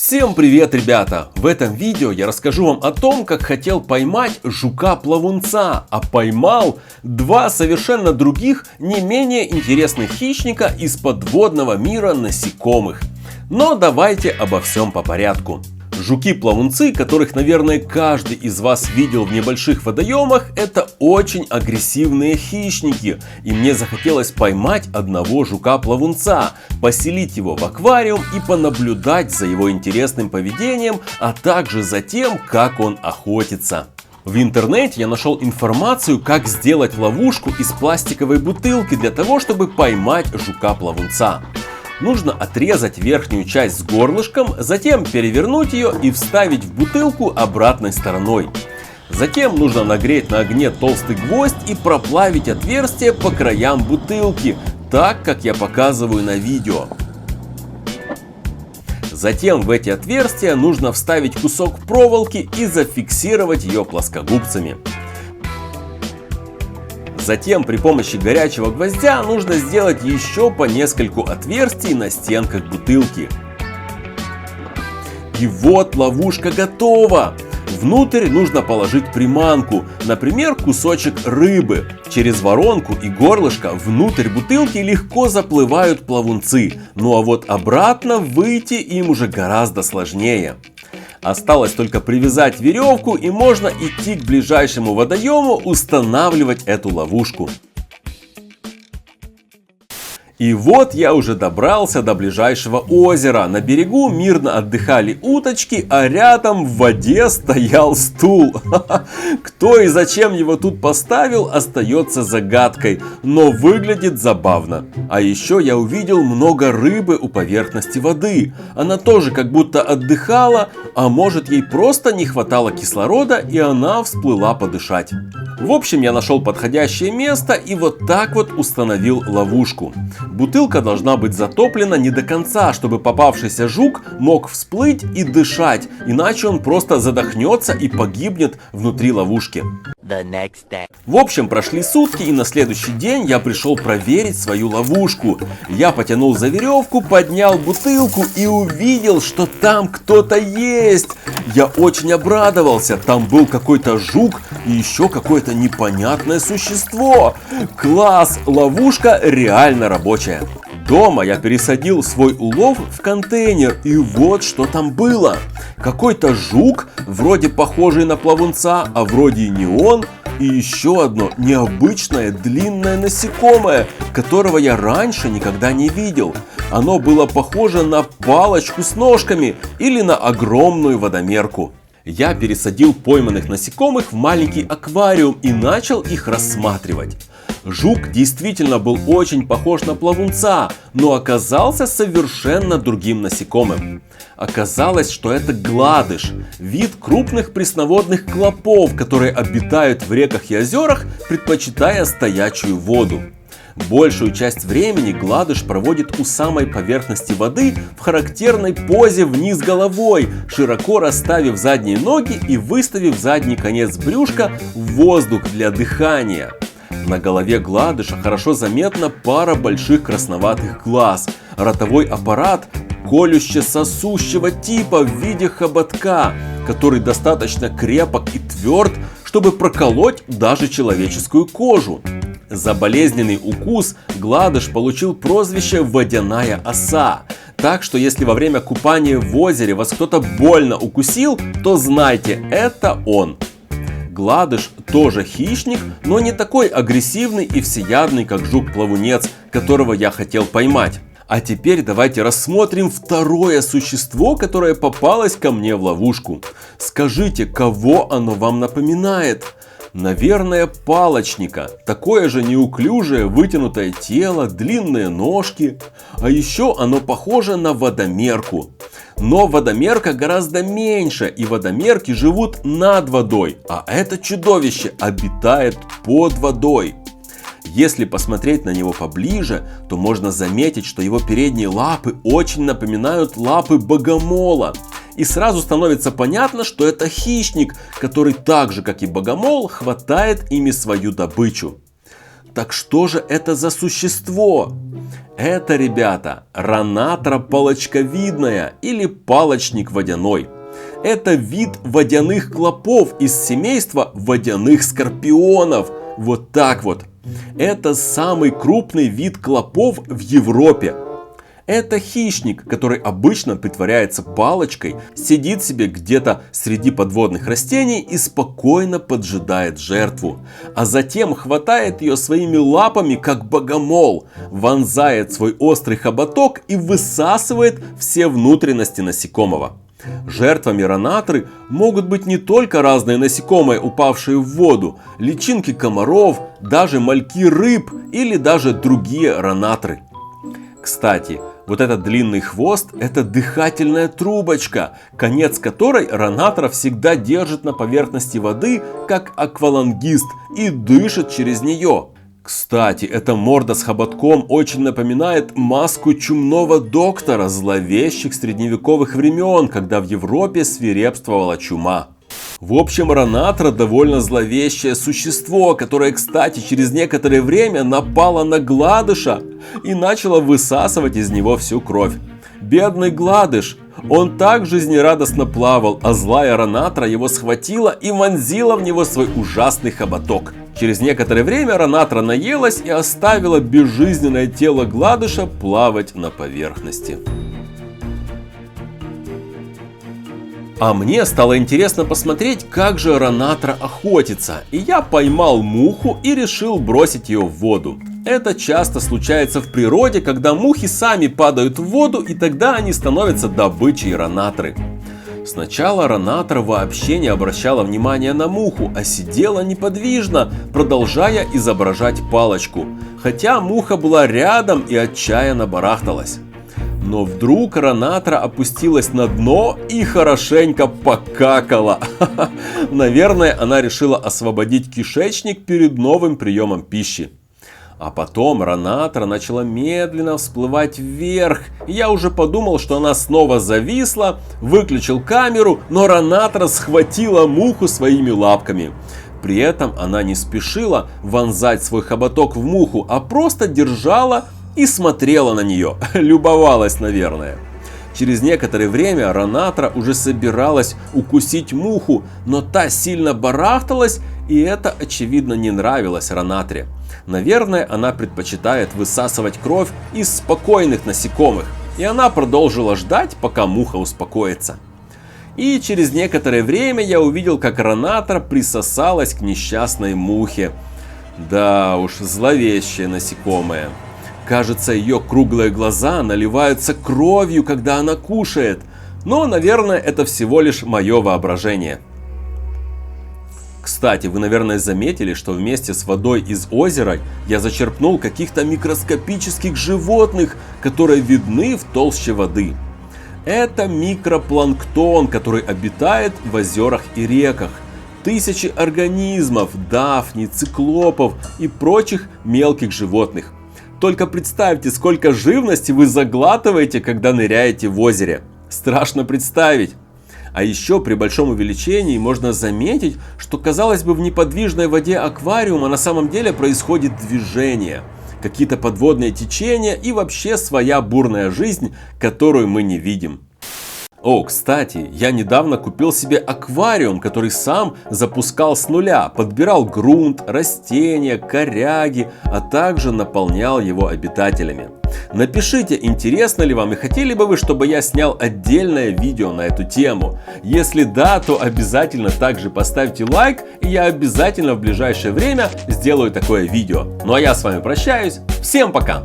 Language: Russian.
Всем привет, ребята! В этом видео я расскажу вам о том, как хотел поймать жука-плавунца, а поймал два совершенно других, не менее интересных хищника из подводного мира насекомых. Но давайте обо всем по порядку. Жуки-плавунцы, которых, наверное, каждый из вас видел в небольших водоемах, это очень агрессивные хищники. И мне захотелось поймать одного жука-плавунца, поселить его в аквариум и понаблюдать за его интересным поведением, а также за тем, как он охотится. В интернете я нашел информацию, как сделать ловушку из пластиковой бутылки для того, чтобы поймать жука-плавунца. Нужно отрезать верхнюю часть с горлышком, затем перевернуть ее и вставить в бутылку обратной стороной. Затем нужно нагреть на огне толстый гвоздь и проплавить отверстие по краям бутылки, так как я показываю на видео. Затем в эти отверстия нужно вставить кусок проволоки и зафиксировать ее плоскогубцами. Затем при помощи горячего гвоздя нужно сделать еще по нескольку отверстий на стенках бутылки. И вот ловушка готова! Внутрь нужно положить приманку, например, кусочек рыбы. Через воронку и горлышко внутрь бутылки легко заплывают плавунцы, ну а вот обратно выйти им уже гораздо сложнее. Осталось только привязать веревку, и можно идти к ближайшему водоему устанавливать эту ловушку. И вот я уже добрался до ближайшего озера. На берегу мирно отдыхали уточки, а рядом в воде стоял стул. Кто и зачем его тут поставил, остается загадкой, но выглядит забавно. А еще я увидел много рыбы у поверхности воды. Она тоже как будто отдыхала, а может ей просто не хватало кислорода, и она всплыла подышать. В общем, я нашел подходящее место и вот так вот установил ловушку. Бутылка должна быть затоплена не до конца, чтобы попавшийся жук мог всплыть и дышать, иначе он просто задохнется и погибнет внутри ловушки. В общем, прошли сутки, и на следующий день я пришел проверить свою ловушку. Я потянул за веревку, поднял бутылку и увидел, что там кто-то есть. Я очень обрадовался, там был какой-то жук и еще какое-то непонятное существо. Класс, ловушка реально рабочая. Дома я пересадил свой улов в контейнер, и вот что там было. Какой-то жук, вроде похожий на плавунца, а вроде и не он. И еще одно необычное длинное насекомое, которого я раньше никогда не видел. Оно было похоже на палочку с ножками или на огромную водомерку. Я пересадил пойманных насекомых в маленький аквариум и начал их рассматривать. Жук действительно был очень похож на плавунца, но оказался совершенно другим насекомым. Оказалось, что это гладыш, вид крупных пресноводных клопов, которые обитают в реках и озерах, предпочитая стоячую воду. Большую часть времени гладыш проводит у самой поверхности воды в характерной позе вниз головой, широко расставив задние ноги и выставив задний конец брюшка в воздух для дыхания. На голове гладыша хорошо заметна пара больших красноватых глаз, ротовой аппарат колюще-сосущего типа в виде хоботка, который достаточно крепок и тверд, чтобы проколоть даже человеческую кожу. За болезненный укус гладыш получил прозвище «водяная оса». Так что если во время купания в озере вас кто-то больно укусил, то знайте, это он. Гладыш тоже хищник, но не такой агрессивный и всеядный, как жук-плавунец, которого я хотел поймать. А теперь давайте рассмотрим второе существо, которое попалось ко мне в ловушку. Скажите, кого оно вам напоминает? Наверное, палочника. Такое же неуклюжее вытянутое тело, длинные ножки. А еще оно похоже на водомерку. Но водомерка гораздо меньше, и водомерки живут над водой, а это чудовище обитает под водой. Если посмотреть на него поближе, то можно заметить, что его передние лапы очень напоминают лапы богомола. И сразу становится понятно, что это хищник, который так же, как и богомол, хватает ими свою добычу. Так что же это за существо? Это, ребята, Ранатра палочковидная или палочник водяной. Это вид водяных клопов из семейства водяных скорпионов. Вот так вот. Это самый крупный вид клопов в Европе. Это хищник, который обычно притворяется палочкой, сидит себе где-то среди подводных растений и спокойно поджидает жертву. А затем хватает ее своими лапами, как богомол, вонзает свой острый хоботок и высасывает все внутренности насекомого. Жертвами Ранатры могут быть не только разные насекомые, упавшие в воду, личинки комаров, даже мальки рыб или даже другие Ранатры. Кстати, вот этот длинный хвост – это дыхательная трубочка, конец которой Ранатра всегда держит на поверхности воды, как аквалангист, и дышит через нее. Кстати, эта морда с хоботком очень напоминает маску чумного доктора зловещих средневековых времен, когда в Европе свирепствовала чума. В общем, Ранатра довольно зловещее существо, которое, кстати, через некоторое время напало на Гладыша и начало высасывать из него всю кровь. Бедный Гладыш, он так жизнерадостно плавал, а злая Ранатра его схватила и вонзила в него свой ужасный хоботок. Через некоторое время Ранатра наелась и оставила безжизненное тело Гладыша плавать на поверхности. А мне стало интересно посмотреть, как же Ранатра охотится, и я поймал муху и решил бросить ее в воду. Это часто случается в природе, когда мухи сами падают в воду, и тогда они становятся добычей Ранатры. Сначала Ранатра вообще не обращала внимания на муху, а сидела неподвижно, продолжая изображать палочку, хотя муха была рядом и отчаянно барахталась. Но вдруг Ранатра опустилась на дно и хорошенько покакала. Наверное, она решила освободить кишечник перед новым приемом пищи. А потом Ранатра начала медленно всплывать вверх. Я уже подумал, что она снова зависла, выключил камеру, но Ранатра схватила муху своими лапками. При этом она не спешила вонзать свой хоботок в муху, а просто держала и смотрела на нее, любовалась, наверное. Через некоторое время Ранатра уже собиралась укусить муху, но та сильно барахталась, и это, очевидно, не нравилось Ранатре. Наверное, она предпочитает высасывать кровь из спокойных насекомых, и она продолжила ждать, пока муха успокоится. И через некоторое время я увидел, как Ранатра присосалась к несчастной мухе. Да уж, зловещее насекомое. Кажется, ее круглые глаза наливаются кровью, когда она кушает. Но, наверное, это всего лишь мое воображение. Кстати, вы, наверное, заметили, что вместе с водой из озера я зачерпнул каких-то микроскопических животных, которые видны в толще воды. Это микропланктон, который обитает в озерах и реках. Тысячи организмов, дафний, циклопов и прочих мелких животных. Только представьте, сколько живности вы заглатываете, когда ныряете в озере. Страшно представить. А еще при большом увеличении можно заметить, что, казалось бы, в неподвижной воде аквариума на самом деле происходит движение. Какие-то подводные течения и вообще своя бурная жизнь, которую мы не видим. О, кстати, я недавно купил себе аквариум, который сам запускал с нуля, подбирал грунт, растения, коряги, а также наполнял его обитателями. Напишите, интересно ли вам и хотели бы вы, чтобы я снял отдельное видео на эту тему. Если да, то обязательно также поставьте лайк, и я обязательно в ближайшее время сделаю такое видео. Ну а я с вами прощаюсь. Всем пока!